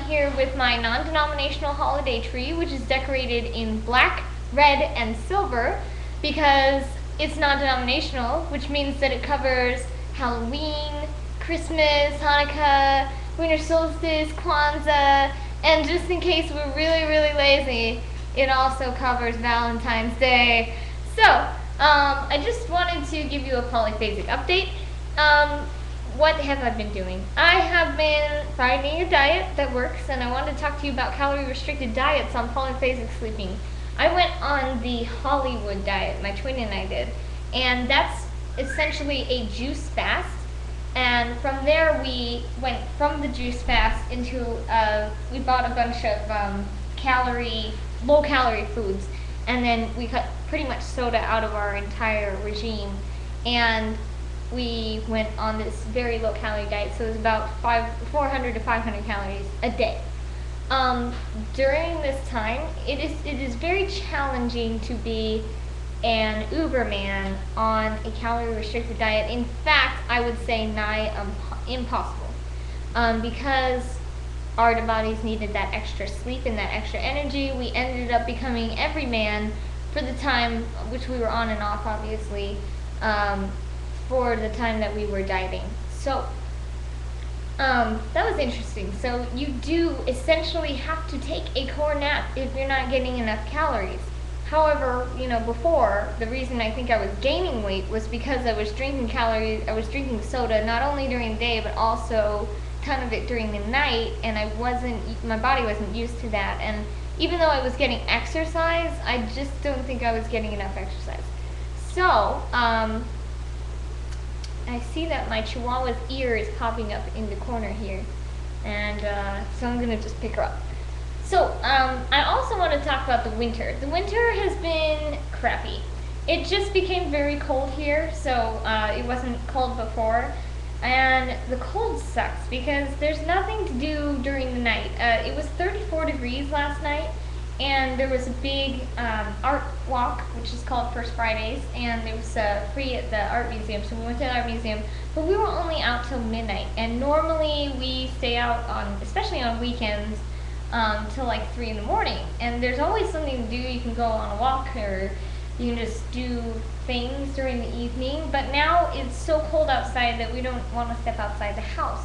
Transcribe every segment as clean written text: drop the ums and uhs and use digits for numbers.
here with my non-denominational holiday tree, which is decorated in black, red, and silver because it's non-denominational, which means that it covers Halloween, Christmas, Hanukkah, winter solstice, Kwanzaa, and just in case we're really, really lazy, it also covers Valentine's Day. So, I just wanted to give you a polyphasic update. What have I been doing? I have been finding a diet that works, and I wanted to talk to you about calorie-restricted diets on polyphasic sleeping. I went on the Hollywood diet, my twin and I did, and that's essentially a juice fast. And from there we went from the juice fast into, we bought a bunch of low-calorie foods, and then we cut pretty much soda out of our entire regime, and we went on this very low-calorie diet, so it was about 400 to 500 calories a day. During this time, it is very challenging to be an uberman on a calorie-restricted diet. In fact, I would say nigh impossible, because our bodies needed that extra sleep and that extra energy. We ended up becoming everyman for the time, which we were on and off, obviously, for the time that we were dieting. So that was interesting. So you do essentially have to take a core nap if you're not getting enough calories. However, before, the reason I think I was gaining weight was because I was drinking drinking soda not only during the day but also a ton of it during the night, and my body wasn't used to that. And even though I was getting exercise, I just don't think I was getting enough exercise. So, I see that my Chihuahua's ear is popping up in the corner here, and so I'm going to just pick her up. So, I also want to talk about the winter. The winter has been crappy. It just became very cold here, so it wasn't cold before, and the cold sucks because there's nothing to do during the night. It was 34 degrees last night, and there was a big art walk, which is called First Fridays, and it was free at the art museum, so we went to the art museum, but we were only out till midnight, and normally we stay out especially on weekends, till like 3 in the morning, and there's always something to do. You can go on a walk, or you can just do things during the evening, but now it's so cold outside that we don't want to step outside the house.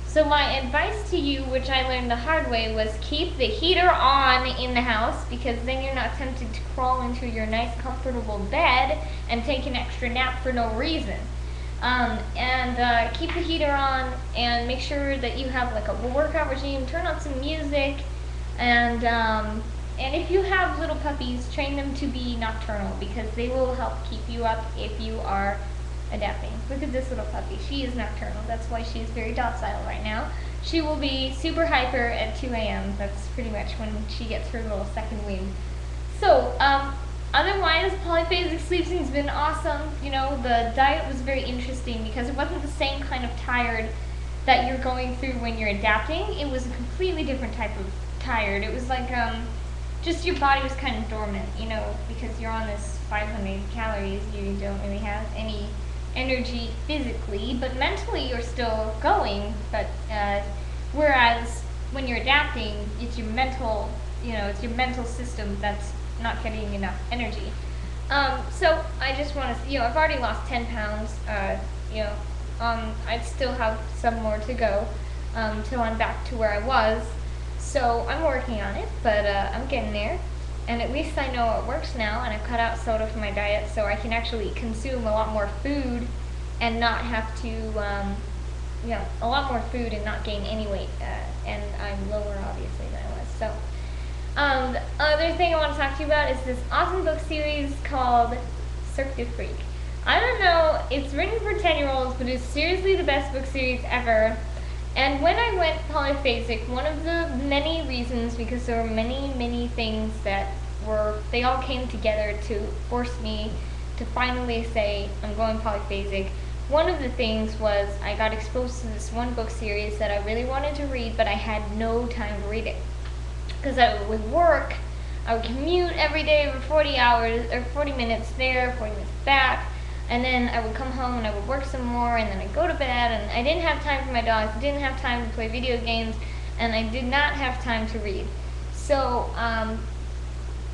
So my advice to you, which I learned the hard way, was keep the heater on in the house, because then you're not tempted to crawl into your nice comfortable bed and take an extra nap for no reason. Keep the heater on, and make sure that you have like a workout regime. Turn on some music, and if you have little puppies, train them to be nocturnal, because they will help keep you up if you are adapting. Look at this little puppy. She is nocturnal. That's why she is very docile right now. She will be super hyper at 2 a.m. That's pretty much when she gets her little second wind. So, otherwise, polyphasic sleeping's been awesome. The diet was very interesting because it wasn't the same kind of tired that you're going through when you're adapting. It was a completely different type of tired. It was like, just your body was kind of dormant, because you're on this 500 calories, you don't really have any energy physically, but mentally you're still going. But whereas when you're adapting, it's your mental, it's your mental system that's not getting enough energy. So I just want to, I've already lost 10 pounds. I still have some more to go till I'm back to where I was. So I'm working on it, but I'm getting there. And at least I know it works now, and I've cut out soda from my diet, so I can actually consume a lot more food and not have to, a lot more food and not gain any weight. And I'm lower, obviously, than I was. So, the other thing I want to talk to you about is this awesome book series called Cirque du Freak. I don't know, it's written for 10-year-olds, but it's seriously the best book series ever. And when I went polyphasic, one of the many reasons, because there were many, many things that they all came together to force me to finally say, I'm going polyphasic. One of the things was I got exposed to this one book series that I really wanted to read, but I had no time to read it. Because I would work, I would commute every day for 40 hours, or 40 minutes there, 40 minutes back, and then I would come home and I would work some more, and then I'd go to bed, and I didn't have time for my dogs, I didn't have time to play video games, and I did not have time to read. So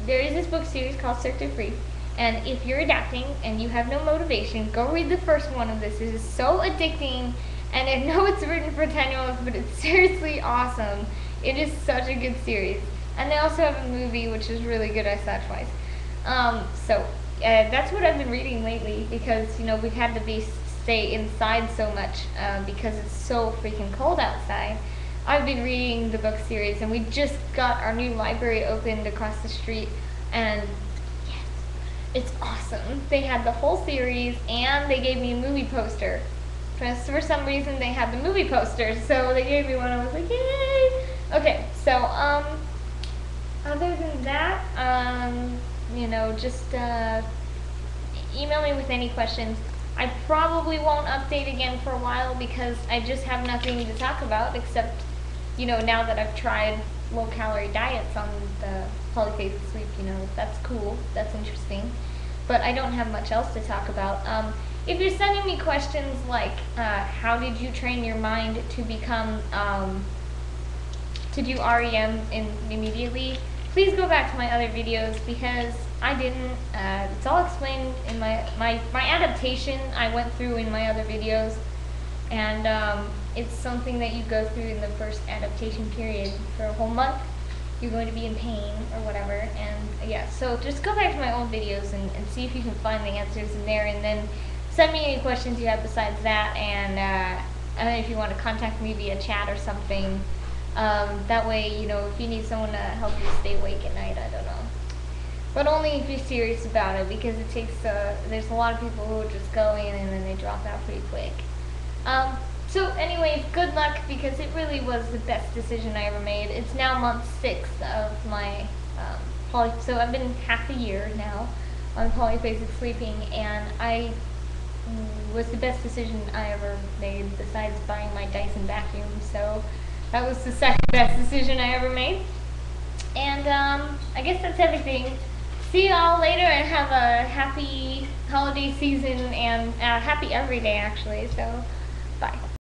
there is this book series called Cirque du Free, and if you're adapting and you have no motivation, go read the first one of this. It is so addicting, and I know it's written for 10-year-olds, but it's seriously awesome. It is such a good series. And they also have a movie, which is really good. I saw it twice. That's what I've been reading lately, because, you know, we've had to stay inside so much because it's so freaking cold outside. I've been reading the book series, and we just got our new library opened across the street, and yes, it's awesome. They had the whole series, and they gave me a movie poster. For some reason, they had the movie poster, so they gave me one. I was like, yay! Okay, so other than that, you know, just email me with any questions. I probably won't update again for a while because I just have nothing to talk about except, you know, now that I've tried low-calorie diets on the Polyphasic sleep, you know, that's cool, that's interesting. But I don't have much else to talk about. If you're sending me questions like, how did you train your mind to become, to do REM immediately, please go back to my other videos because I didn't. It's all explained in my adaptation I went through in my other videos, and it's something that you go through in the first adaptation period for a whole month. You're going to be in pain or whatever, and yeah, so just go back to my old videos and see if you can find the answers in there, and then send me any questions you have besides that, and if you want to contact me via chat or something. That way, you know, if you need someone to help you stay awake at night, I don't know. But only if you're serious about it, because it takes, there's a lot of people who just go in and then they drop out pretty quick. So anyways, good luck, because it really was the best decision I ever made. It's now month 6 of my, so I've been half a year now on polyphasic sleeping, and was the best decision I ever made besides buying my Dyson vacuum. So that was the second best decision I ever made. And I guess that's everything. See y'all later, and have a happy holiday season, and happy every day actually. So bye.